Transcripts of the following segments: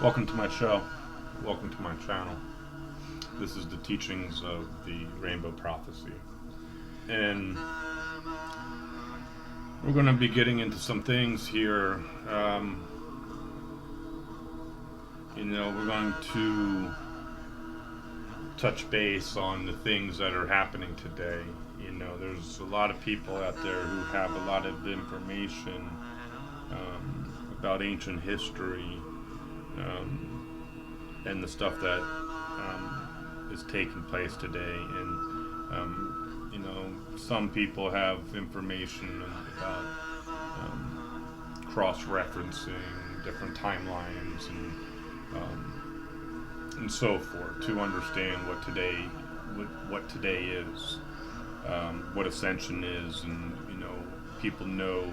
Welcome to my show. Welcome to my channel. This is the teachings of the Rainbow Prophecy. And we're going to be getting into some things here. We're going to touch base on the things that are happening today. There's a lot of people out there who have a lot of information about ancient history and the stuff that is taking place today. And some people have information about cross-referencing different timelines and so forth to understand what today is, what Ascension is, and people know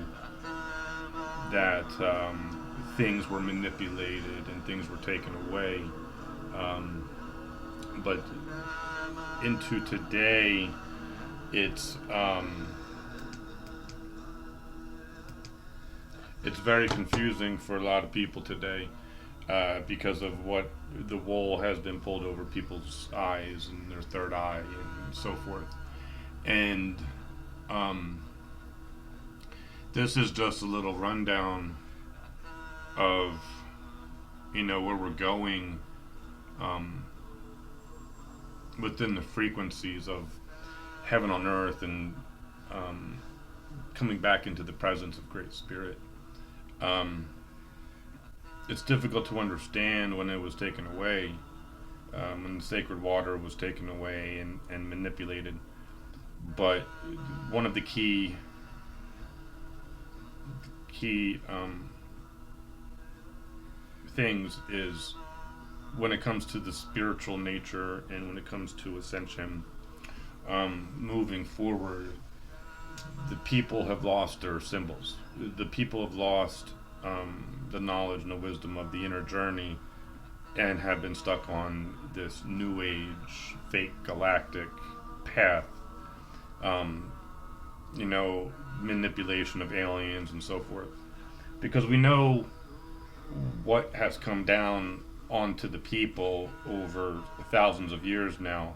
that things were manipulated and things were taken away. But into today, it's very confusing for a lot of people today because of what the wool has been pulled over people's eyes and their third eye and so forth. And this is just a little rundown of where we're going within the frequencies of heaven on earth and coming back into the presence of Great Spirit. It's difficult to understand when it was taken away, when the sacred water was taken away and manipulated. But one of the key things is when it comes to the spiritual nature and when it comes to Ascension, moving forward, the people have lost their symbols. The people have lost the knowledge and the wisdom of the inner journey and have been stuck on this new age, fake galactic path. Manipulation of aliens and so forth. Because we know what has come down onto the people over thousands of years now,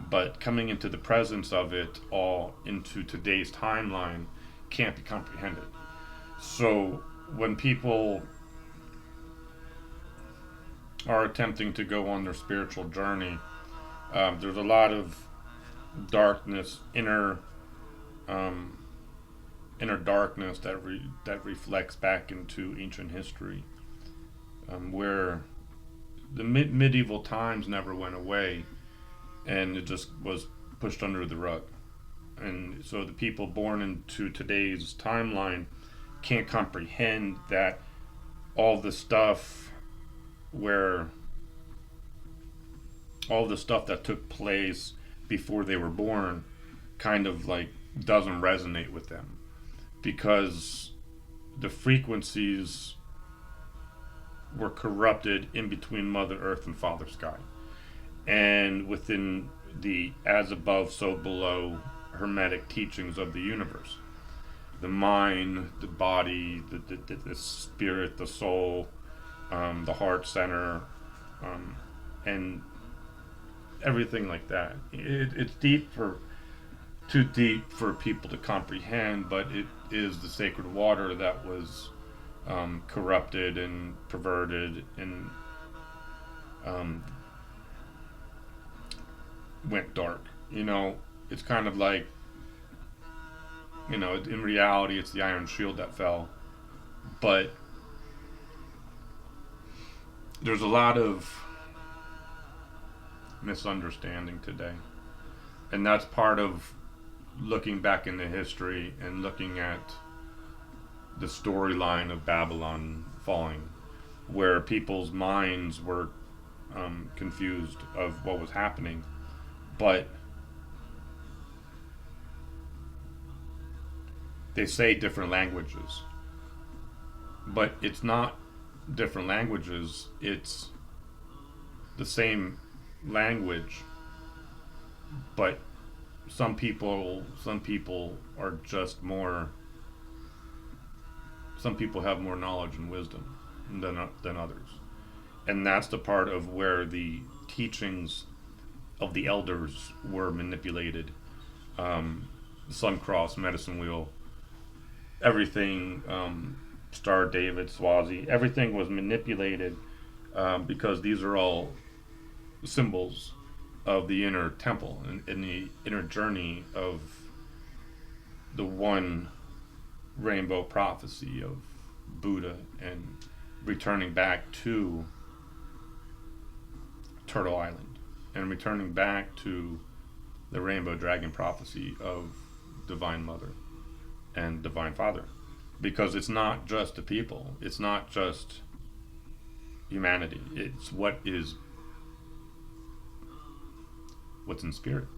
but coming into the presence of it all into today's timeline can't be comprehended. So when people are attempting to go on their spiritual journey, there's a lot of darkness, inner darkness that reflects back into ancient history, where the medieval times never went away, and it just was pushed under the rug. And so the people born into today's timeline can't comprehend that all the stuff that took place before they were born kind of like doesn't resonate with them, because the frequencies were corrupted in between Mother Earth and Father Sky, and within the as above so below hermetic teachings of the universe. The mind, the body, the spirit, the soul, the heart center, and everything like that. It's too deep for people to comprehend, but it is the sacred water that was corrupted and perverted and went dark. It's kind of like, in reality, it's the Iron Shield that fell, but there's a lot of misunderstanding today, and that's part of looking back into history and looking at the storyline of Babylon falling, where people's minds were confused of what was happening, but they say different languages, but it's not different languages, it's the same language, but some people are just more, some people have more knowledge and wisdom than others. And that's the part of where the teachings of the elders were manipulated. Sun Cross, Medicine Wheel, everything, Star David, Swazi, everything was manipulated, because these are all symbols of the inner temple and the inner journey of the one rainbow prophecy of Buddha and returning back to Turtle Island and returning back to the rainbow dragon prophecy of Divine Mother and Divine Father. Because it's not just the people, it's not just humanity, it's what's in spirit.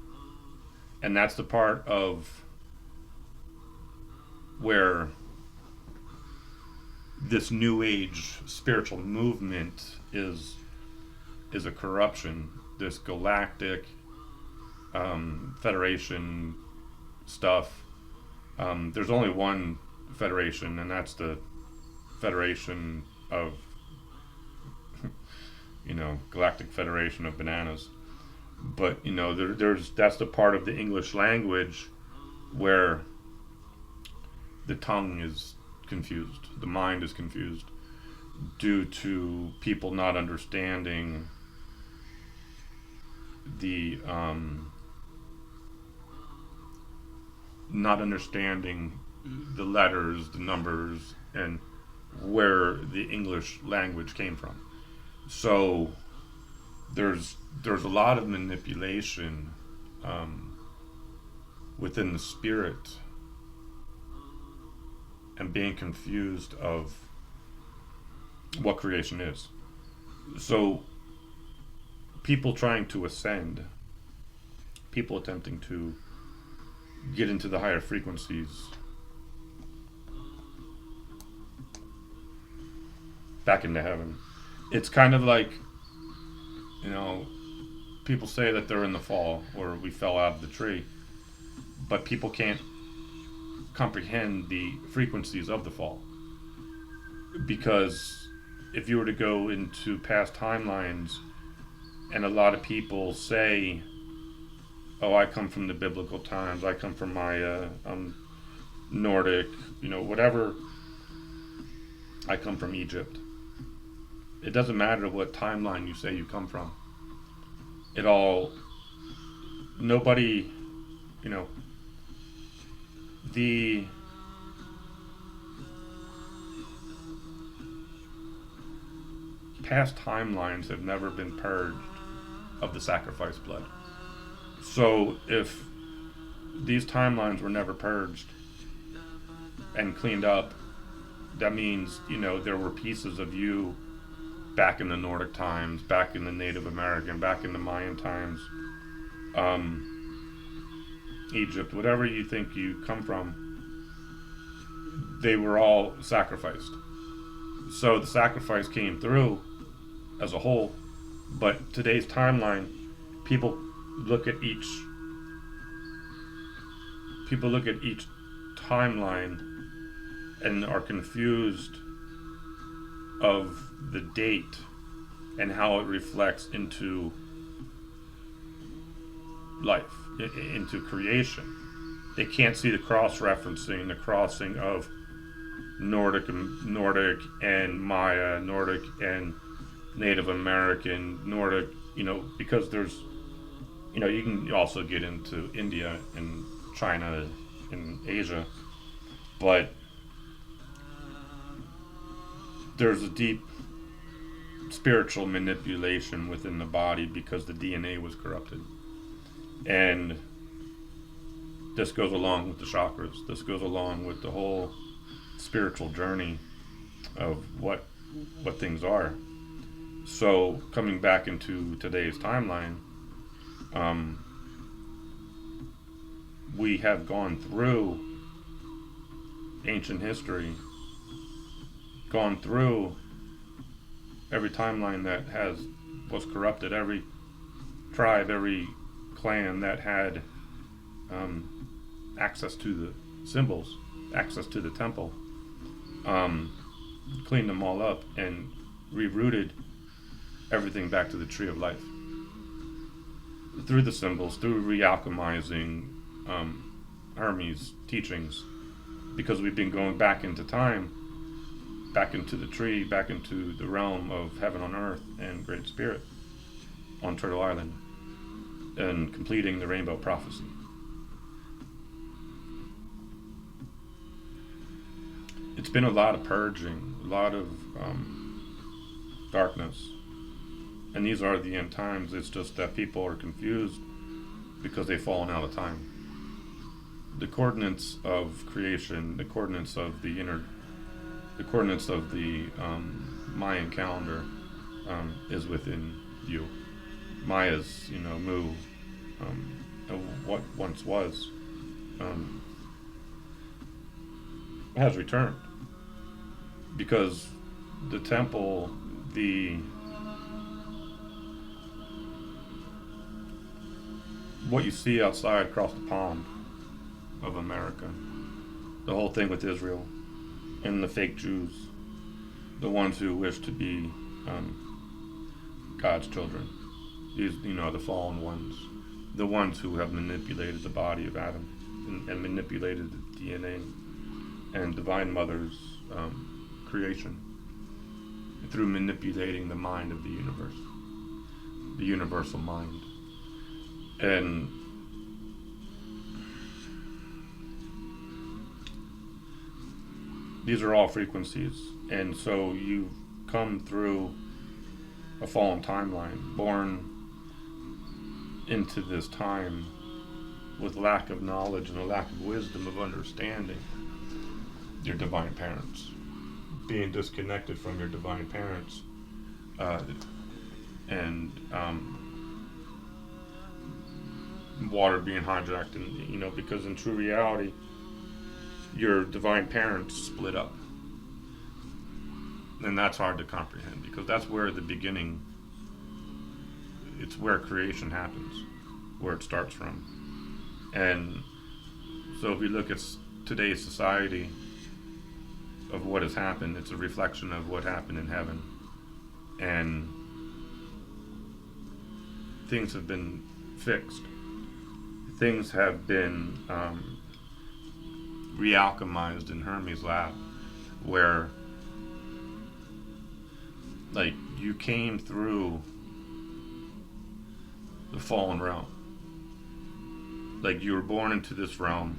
And that's the part of where this new age spiritual movement is a corruption. This galactic federation stuff. There's only one federation, and that's the Federation of Galactic Federation of Bananas. But there's that's the part of the English language where the tongue is confused, the mind is confused, due to people not understanding the letters, the numbers, and where the English language came from. So there's a lot of manipulation within the spirit, and being confused of what creation is. So people trying to ascend, people attempting to get into the higher frequencies, back into heaven. It's kind of like, people say that they're in the fall, or we fell out of the tree, but people can't comprehend the frequencies of the fall. Because if you were to go into past timelines, and a lot of people say, oh, I come from the biblical times, I come from Maya, I'm Nordic, whatever, I come from Egypt. It doesn't matter what timeline you say you come from. Nobody, the past timelines have never been purged of the sacrifice blood. So if these timelines were never purged and cleaned up, that means, there were pieces of you back in the Nordic times, back in the Native American, back in the Mayan times, Egypt, whatever you think you come from, they were all sacrificed. So the sacrifice came through as a whole, but today's timeline, people look at each timeline and are confused of the date and how it reflects into life, into creation. They can't see the cross-referencing, the crossing of Nordic and Maya, Nordic and Native American, Nordic, because there's, you can also get into India and China and Asia, but there's a deep spiritual manipulation within the body because the DNA was corrupted. And this goes along with the chakras. This goes along with the whole spiritual journey of what things are. So coming back into today's timeline, we have gone through ancient history, gone through every timeline that was corrupted, every tribe, every clan that had access to the symbols, access to the temple, cleaned them all up and rerouted everything back to the tree of life through the symbols, through re-alchemizing Hermes' teachings, because we've been going back into time, back into the tree, back into the realm of heaven on earth and Great Spirit on Turtle Island, and completing the rainbow prophecy. It's been a lot of purging, a lot of darkness, and these are the end times. It's just that people are confused because they've fallen out of time. The coordinates of creation, the coordinates of the Mayan calendar is within you. Maya's, Mu, what once was, has returned, because the temple, what you see outside across the pond of America, the whole thing with Israel and the fake Jews, the ones who wish to be God's children, these, the fallen ones, the ones who have manipulated the body of Adam and manipulated the DNA and Divine Mother's creation through manipulating the mind of the universe, the universal mind. And these are all frequencies, and so you come through a fallen timeline, born into this time with lack of knowledge and a lack of wisdom, of understanding your divine parents, being disconnected from your divine parents, and water being hijacked, and because in true reality your divine parents split up, and that's hard to comprehend, because that's where the beginning, it's where creation happens, where it starts from. And so if you look at today's society of what has happened, it's a reflection of what happened in heaven, and things have been fixed. Things have been re-alchemized in Hermes' lab, where you came through the fallen realm. You were born into this realm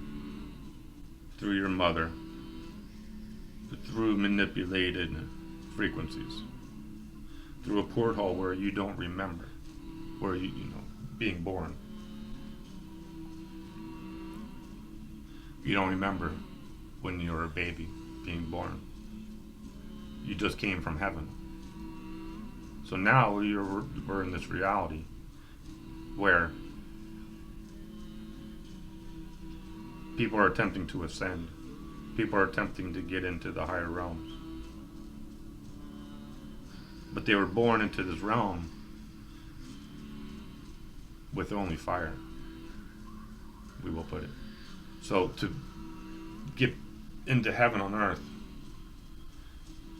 through your mother, through manipulated frequencies, through a porthole where you don't remember, where being born. You don't remember when you were a baby being born. You just came from heaven. So now we're in this reality where people are attempting to ascend. People are attempting to get into the higher realms. But they were born into this realm with only fire, we will put it. So to get into heaven on earth,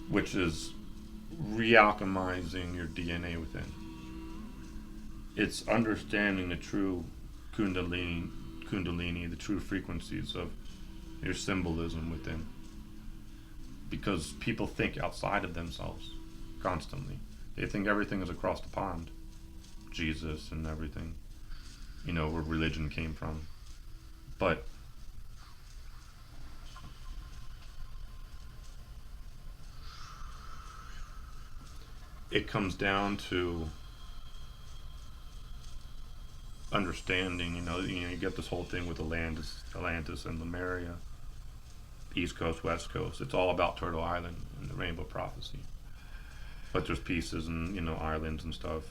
which is re-alchemizing your DNA within, it's understanding the true kundalini, the true frequencies of your symbolism within. Because people think outside of themselves constantly. They think everything is across the pond. Jesus and everything, where religion came from. But it comes down to understanding, you get this whole thing with Atlantis and Lemuria, East Coast, West Coast. It's all about Turtle Island and the Rainbow Prophecy. But there's pieces and, islands and stuff,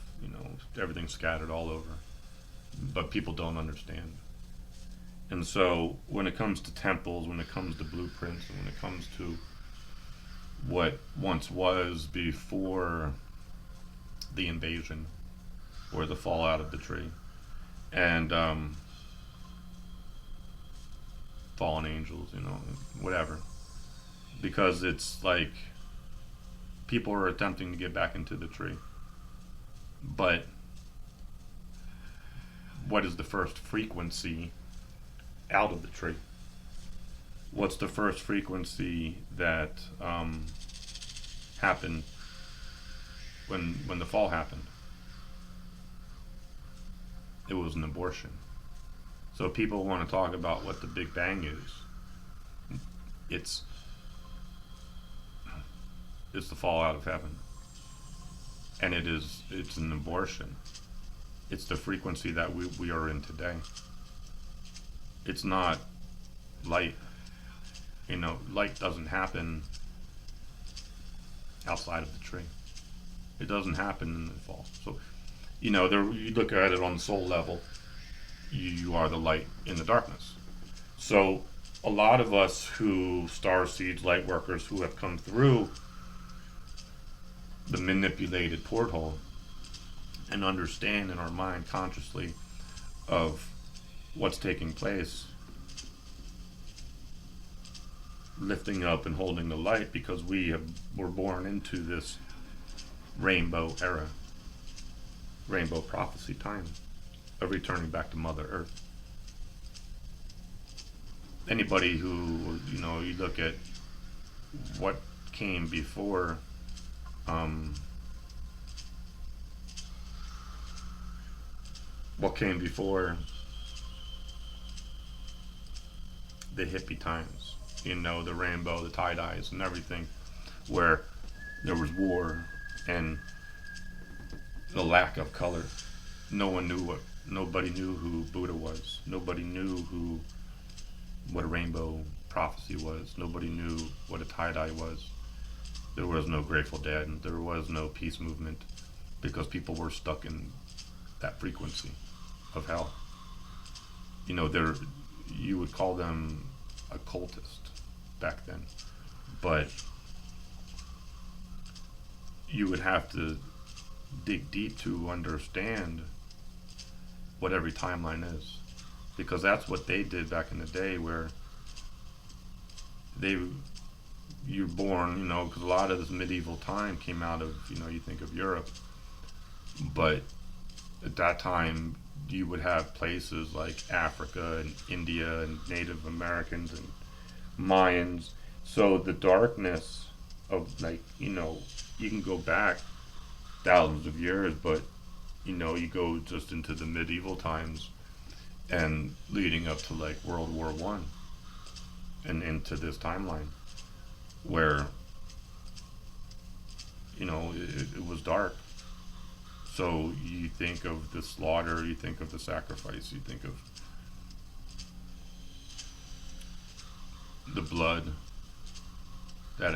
everything's scattered all over. But people don't understand. And so when it comes to temples, when it comes to blueprints, and when it comes to what once was before the invasion or the fallout of the tree, and fallen angels, whatever, because it's like people are attempting to get back into the tree, But what is the first frequency out of the tree? What's the first frequency that happened when the fall happened? It was an abortion. So people want to talk about what the Big Bang is. It's it's the fall out of heaven, and it's an abortion. It's the frequency that we are in today. It's not light. Light doesn't happen outside of the tree. It doesn't happen in the fall. So, you look at it on the soul level. You are the light in the darkness. So, a lot of us who star seeds, light workers, who have come through the manipulated porthole and understand in our mind consciously of what's taking place, lifting up and holding the light, because were born into this rainbow era, rainbow prophecy time of returning back to Mother Earth. Anybody who, you look at what came before the hippie times, the rainbow, the tie-dyes and everything, where there was war and the lack of color. Nobody knew who Buddha was. Nobody knew what a rainbow prophecy was. Nobody knew what a tie-dye was. There was no Grateful Dead, and there was no peace movement, because people were stuck in that frequency of hell. You would call them occultist back then, but you would have to dig deep to understand what every timeline is, because that's what they did back in the day, where you're born, because a lot of this medieval time came out of, you think of Europe, but at that time you would have places like Africa and India and Native Americans and Mayans. So the darkness of, you can go back thousands of years, but you go just into the medieval times and leading up to World War I and into this timeline where it was dark. So you think of the slaughter, you think of the sacrifice, you think of the blood that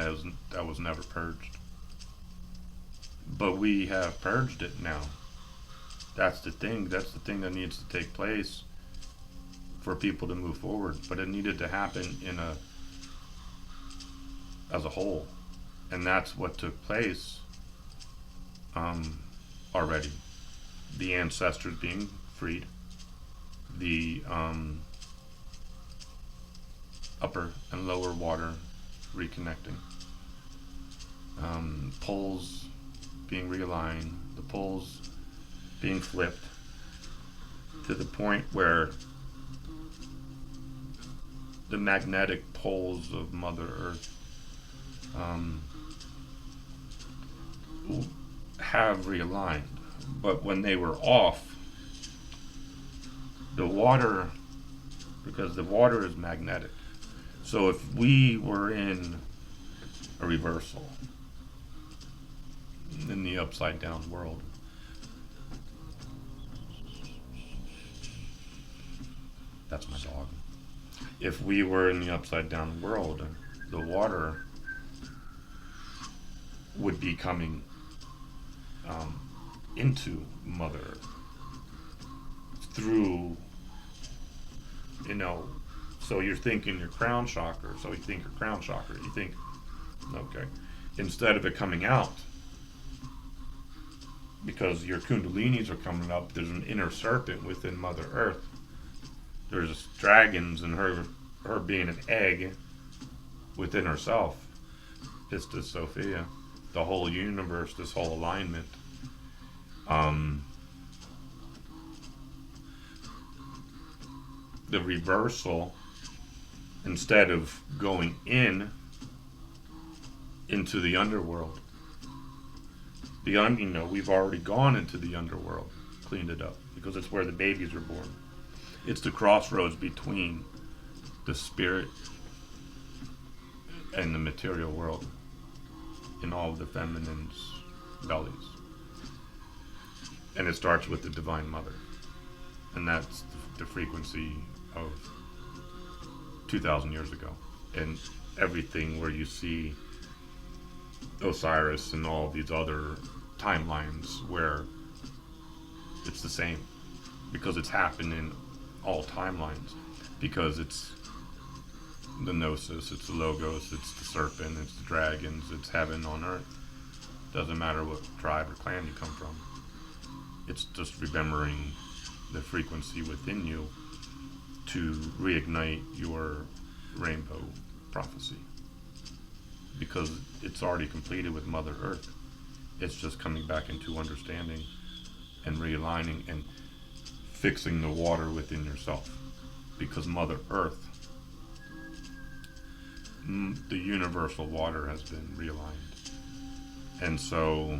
was never purged. But we have purged it now. That's the thing that needs to take place for people to move forward. But it needed to happen as a whole, and that's what took place already. The ancestors being freed, the upper and lower water reconnecting, poles being realigned, the poles being flipped to the point where the magnetic poles of Mother Earth have realigned. But when they were off, the water, because the water is magnetic, so if we were in a reversal in the upside down world, that's my dog. If we were in the upside down world, the water would be coming into Mother Earth through, so you're thinking your crown chakra, so you think your crown chakra, you think, okay, instead of it coming out, because your kundalinis are coming up, there's an inner serpent within Mother Earth. There's dragons, and her being an egg within herself. Pistis Sophia, the whole universe, this whole alignment. Um, the reversal, instead of going into the underworld, we've already gone into the underworld, cleaned it up, because it's where the babies are born. It's the crossroads between the spirit and the material world in all of the feminine's bellies. And it starts with the Divine Mother. And that's the frequency of 2,000 years ago. And everything where you see Osiris and all these other timelines where it's the same. Because it's happened in all timelines. Because it's the Gnosis, it's the Logos, it's the Serpent, it's the Dragons, it's heaven on earth. Doesn't matter what tribe or clan you come from. It's just remembering the frequency within you to reignite your rainbow prophecy. Because it's already completed with Mother Earth. It's just coming back into understanding and realigning and fixing the water within yourself. Because Mother Earth, the universal water, has been realigned. And so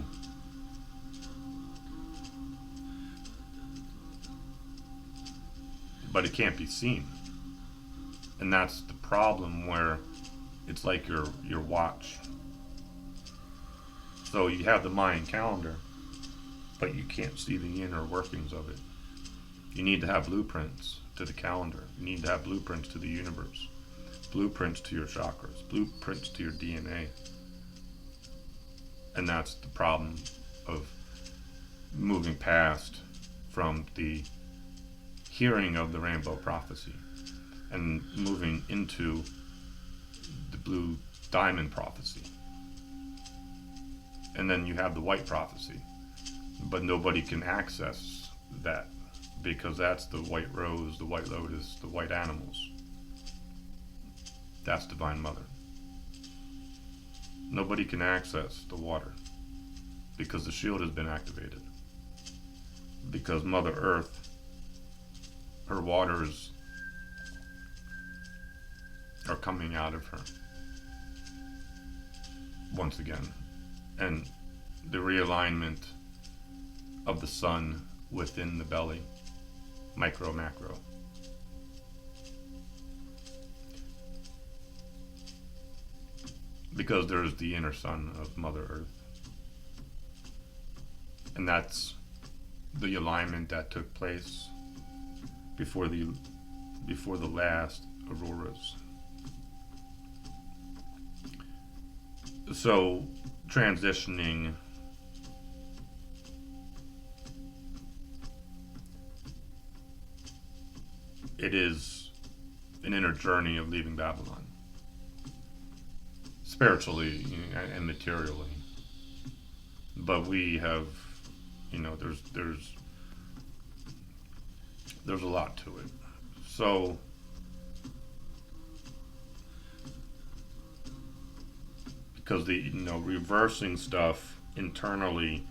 but it can't be seen. And that's the problem, where it's like your watch. So you have the Mayan calendar, but you can't see the inner workings of it. You need to have blueprints to the calendar. You need to have blueprints to the universe. Blueprints to your chakras. Blueprints to your DNA. And that's the problem of moving past from the hearing of the rainbow prophecy and moving into the blue diamond prophecy. And then you have the white prophecy, but nobody can access that, because that's the white rose, the white lotus, the white animals. That's Divine Mother. Nobody can access the water because the shield has been activated. Because Mother Earth, her waters are coming out of her once again. And the realignment of the sun within the belly, micro, macro. Because there's the inner sun of Mother Earth. And that's the alignment that took place before the last auroras. So transitioning it is an inner journey of leaving Babylon, spiritually and materially. But we have, there's a lot to it. So because the reversing stuff internally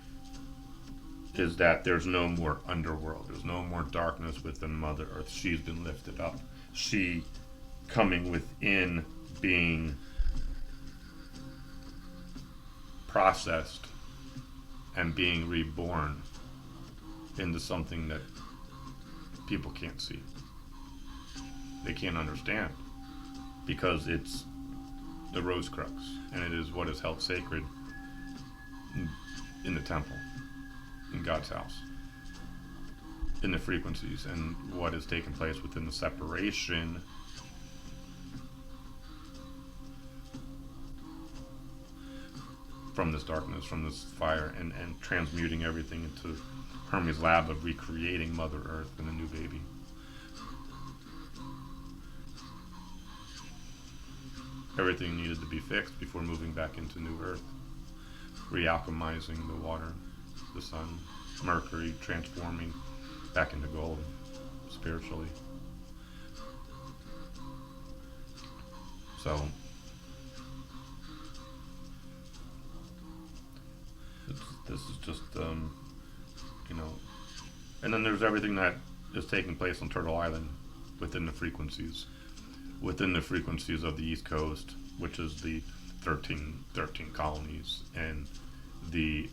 is that there's no more underworld, there's no more darkness within Mother Earth. She's been lifted up. She coming within, being processed and being reborn into something that people can't see, they can't understand, because it's the rose crux, and it is what is held sacred in the temple, in God's house, in the frequencies, and what has taken place within the separation from this darkness, from this fire, and transmuting everything into Hermes' lab of recreating Mother Earth and a new baby. Everything needed to be fixed before moving back into New Earth, re-alchemizing the water, the sun, Mercury, transforming back into gold spiritually. So this is just you know. And then there's everything that is taking place on Turtle Island within the frequencies, of the East Coast, which is the 13 colonies, and the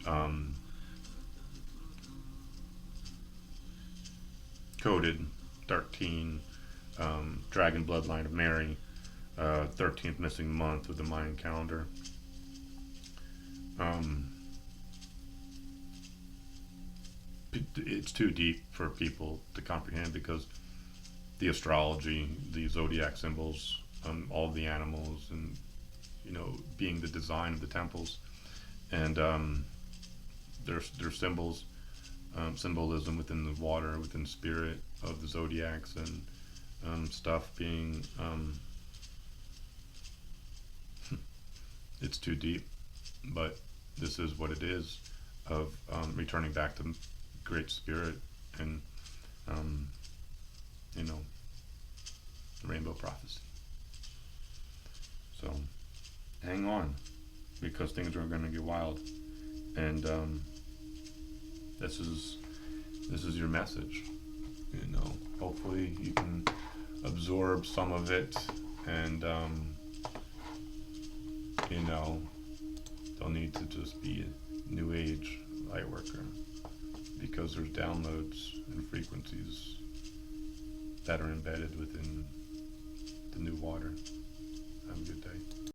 coded 13 Dragon Bloodline of Mary, 13th missing month with the Mayan calendar. It's too deep for people to comprehend because the astrology, the zodiac symbols, all of the animals, and being the design of the temples, and their symbols, symbolism within the water, within the spirit of the zodiacs, and stuff being it's too deep, but this is what it is of returning back to Great Spirit and the Rainbow Prophecy. So hang on, because things are going to get wild, and this is your message. Hopefully you can absorb some of it, and don't need to just be a new age light worker, because there's downloads and frequencies that are embedded within the new water. Have a good day.